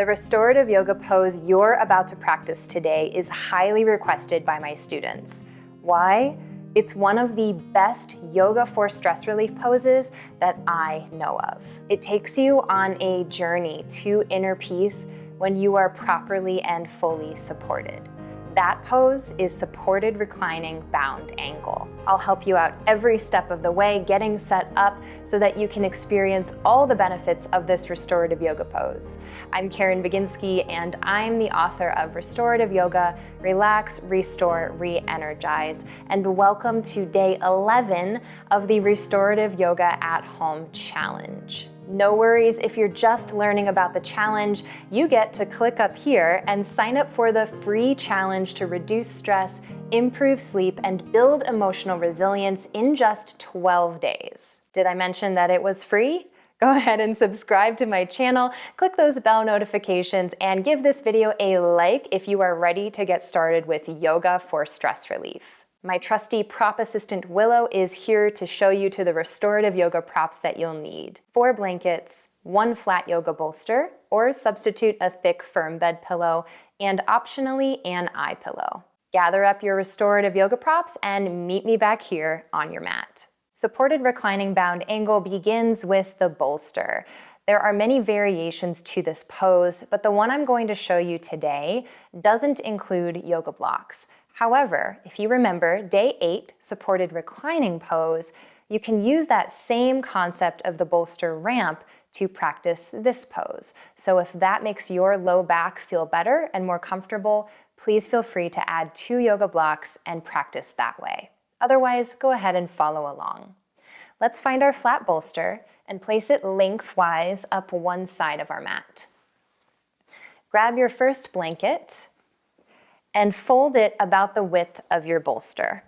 The restorative yoga pose you're about to practice today is highly requested by my students. Why? It's one of the best yoga for stress relief poses that I know of. It takes you on a journey to inner peace when you are properly and fully supported. That pose is supported reclining bound angle. I'll help you out every step of the way, getting set up so that you can experience all the benefits of this restorative yoga pose. I'm Caren Baginski, and I'm the author of Restorative Yoga, Relax, Restore, Re-Energize, and welcome to day 11 of the Restorative Yoga at Home Challenge. No worries if you're just learning about the challenge, you get to click up here and sign up for the free challenge to reduce stress, improve sleep, and build emotional resilience in just 12 days. Did I mention that it was free? Go ahead and subscribe to my channel, click those bell notifications, and give this video a like if you are ready to get started with yoga for stress relief. My trusty prop assistant Willow is here to show you to the restorative yoga props that you'll need. 4 blankets, 1 flat yoga bolster, or substitute a thick firm bed pillow, and optionally an eye pillow. Gather up your restorative yoga props and meet me back here on your mat. Supported reclining bound angle begins with the bolster. There are many variations to this pose, but the one I'm going to show you today doesn't include yoga blocks. However, if you remember day 8, supported reclining pose, you can use that same concept of the bolster ramp to practice this pose. So if that makes your low back feel better and more comfortable, please feel free to add 2 yoga blocks and practice that way. Otherwise, go ahead and follow along. Let's find our flat bolster and place it lengthwise up one side of our mat. Grab your first blanket and fold it about the width of your bolster.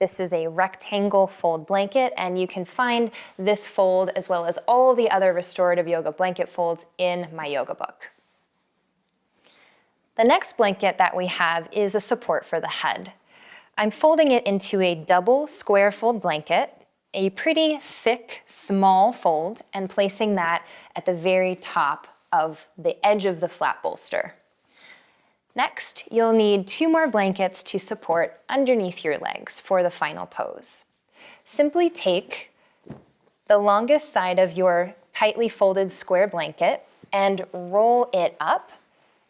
This is a rectangle fold blanket, and you can find this fold as well as all the other restorative yoga blanket folds in my yoga book. The next blanket that we have is a support for the head. I'm folding it into a double square fold blanket, a pretty thick, small fold, and placing that at the very top of the edge of the flat bolster. Next, you'll need 2 more blankets to support underneath your legs for the final pose. Simply take the longest side of your tightly folded square blanket and roll it up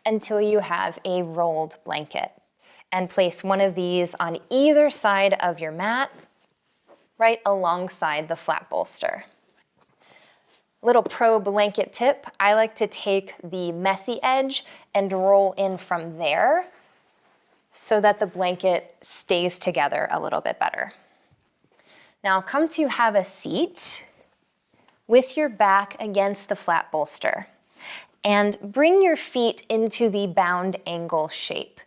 until you have a rolled blanket. And place one of these on either side of your mat, right alongside the flat bolster. Little pro blanket tip, I like to take the messy edge and roll in from there so that the blanket stays together a little bit better. Now come to have a seat with your back against the flat bolster and bring your feet into the bound angle shape.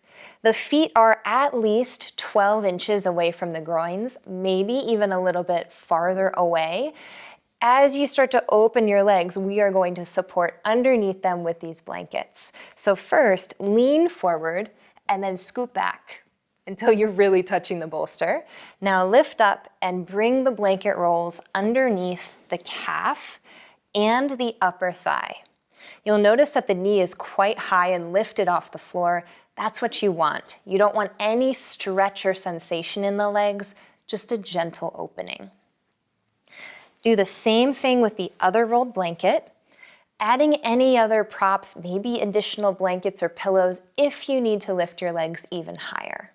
The feet are at least 12 inches away from the groins, maybe even a little bit farther away. As you start to open your legs, we are going to support underneath them with these blankets. So first, lean forward and then scoop back until you're really touching the bolster. Now lift up and bring the blanket rolls underneath the calf and the upper thigh. You'll notice that the knee is quite high and lifted off the floor. That's what you want. You don't want any stretch or sensation in the legs, just a gentle opening. Do the same thing with the other rolled blanket, adding any other props, maybe additional blankets or pillows if you need to lift your legs even higher.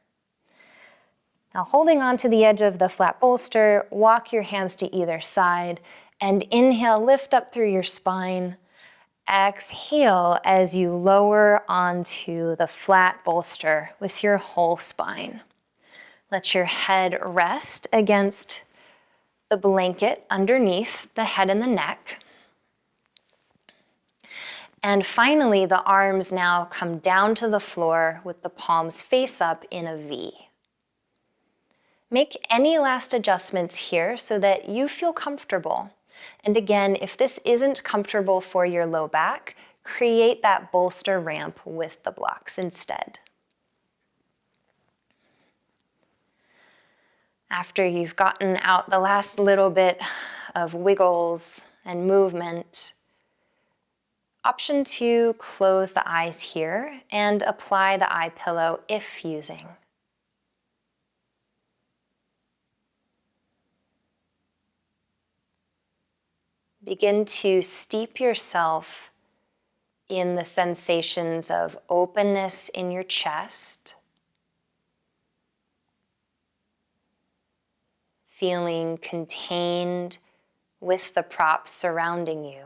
Now holding on to the edge of the flat bolster, walk your hands to either side and inhale, lift up through your spine. Exhale as you lower onto the flat bolster with your whole spine. Let your head rest against the blanket underneath the head and the neck. And finally, the arms now come down to the floor with the palms face up in a V. Make any last adjustments here so that you feel comfortable. And again, if this isn't comfortable for your low back, create that bolster ramp with the blocks instead. After you've gotten out the last little bit of wiggles and movement, Option 2, close the eyes here and apply the eye pillow if using. Begin to steep yourself in the sensations of openness in your chest, feeling contained with the props surrounding you,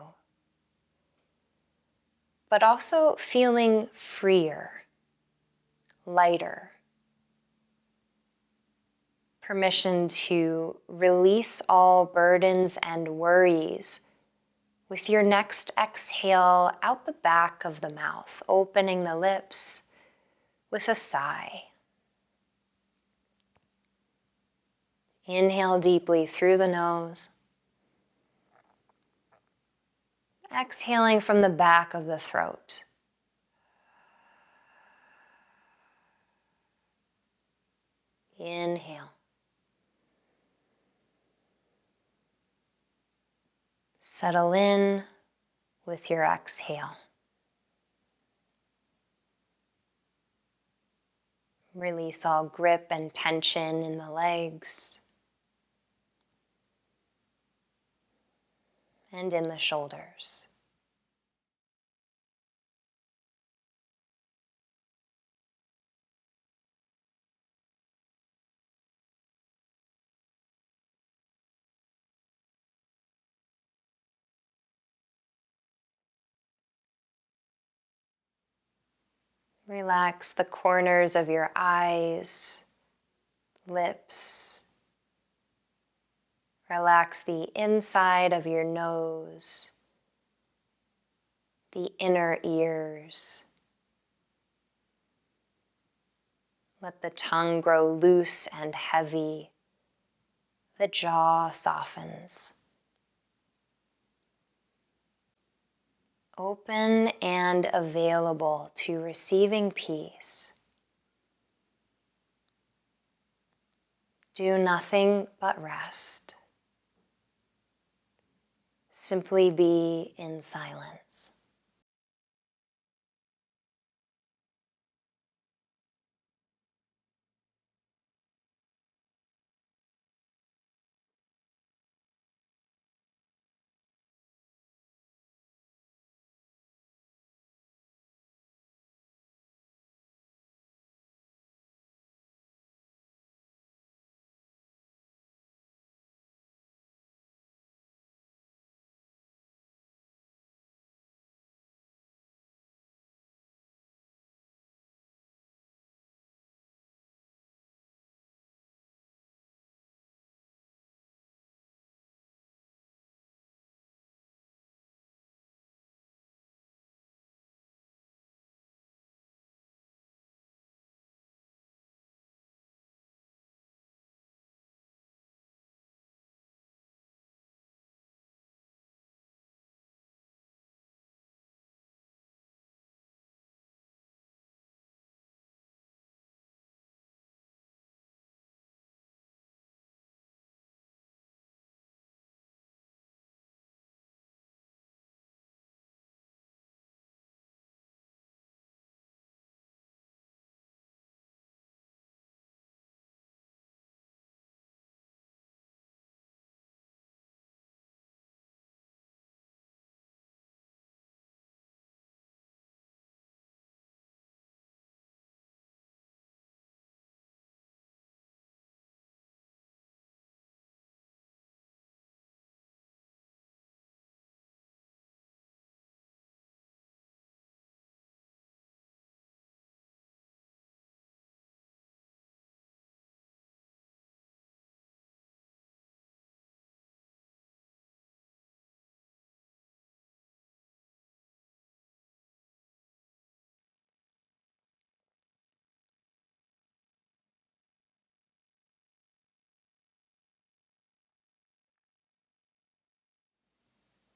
but also feeling freer, lighter. Permission to release all burdens and worries with your next exhale out the back of the mouth, opening the lips with a sigh. Inhale deeply through the nose. Exhaling from the back of the throat. Inhale. Settle in with your exhale. Release all grip and tension in the legs and in the shoulders. Relax the corners of your eyes, lips. Relax the inside of your nose, the inner ears. Let the tongue grow loose and heavy. The jaw softens. Open and available to receiving peace. Do nothing but rest. Simply be in silence.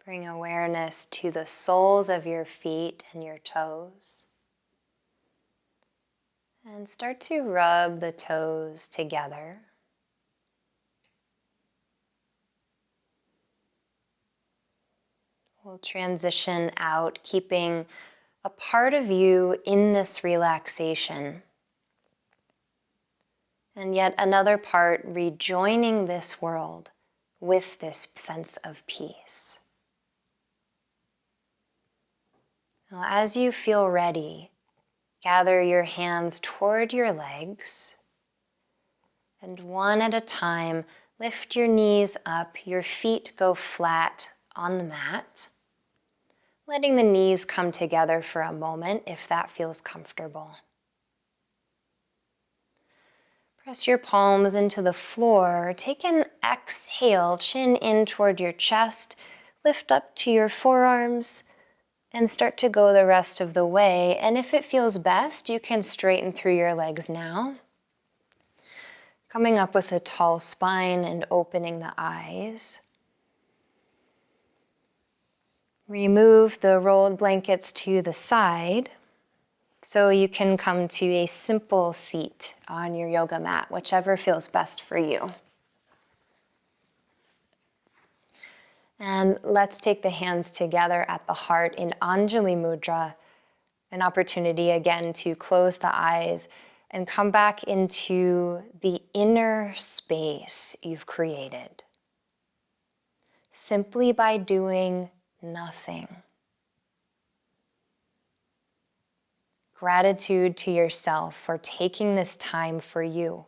Bring awareness to the soles of your feet and your toes. And start to rub the toes together. We'll transition out, keeping a part of you in this relaxation. And yet another part rejoining this world with this sense of peace. Now, as you feel ready, gather your hands toward your legs, and one at a time, lift your knees up, your feet go flat on the mat, letting the knees come together for a moment if that feels comfortable. Press your palms into the floor. Take an exhale, chin in toward your chest, lift up to your forearms, and start to go the rest of the way. And if it feels best, you can straighten through your legs now. Coming up with a tall spine and opening the eyes. Remove the rolled blankets to the side so you can come to a simple seat on your yoga mat, whichever feels best for you. And let's take the hands together at the heart in Anjali Mudra, an opportunity again to close the eyes and come back into the inner space you've created, simply by doing nothing. Gratitude to yourself for taking this time for you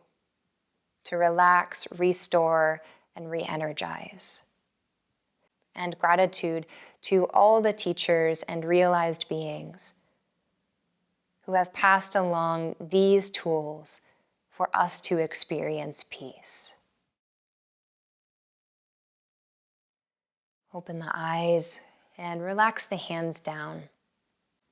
to relax, restore, and re-energize. And gratitude to all the teachers and realized beings who have passed along these tools for us to experience peace. Open the eyes and relax the hands down.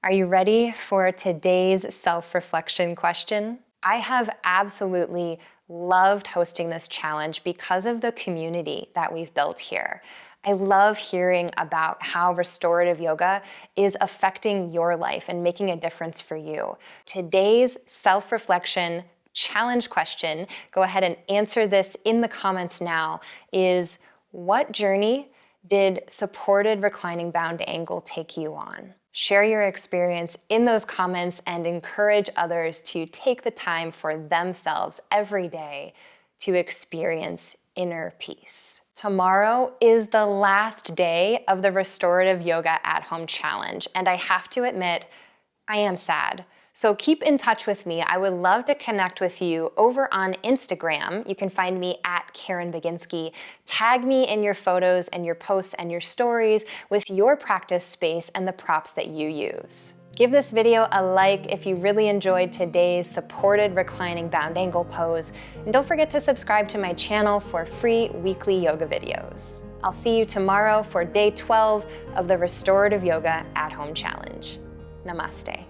Are you ready for today's self-reflection question? I have absolutely loved hosting this challenge because of the community that we've built here. I love hearing about how restorative yoga is affecting your life and making a difference for you. Today's self-reflection challenge question, go ahead and answer this in the comments now, is what journey did supported reclining bound angle take you on? Share your experience in those comments and encourage others to take the time for themselves every day to experience inner peace. Tomorrow is the last day of the Restorative Yoga at Home challenge, and I have to admit, I am sad. So keep in touch with me. I would love to connect with you over on Instagram. You can find me at Caren Baginski. Tag me in your photos and your posts and your stories with your practice space and the props that you use. Give this video a like if you really enjoyed today's supported reclining bound angle pose. And don't forget to subscribe to my channel for free weekly yoga videos. I'll see you tomorrow for day 12 of the Restorative Yoga at Home challenge. Namaste.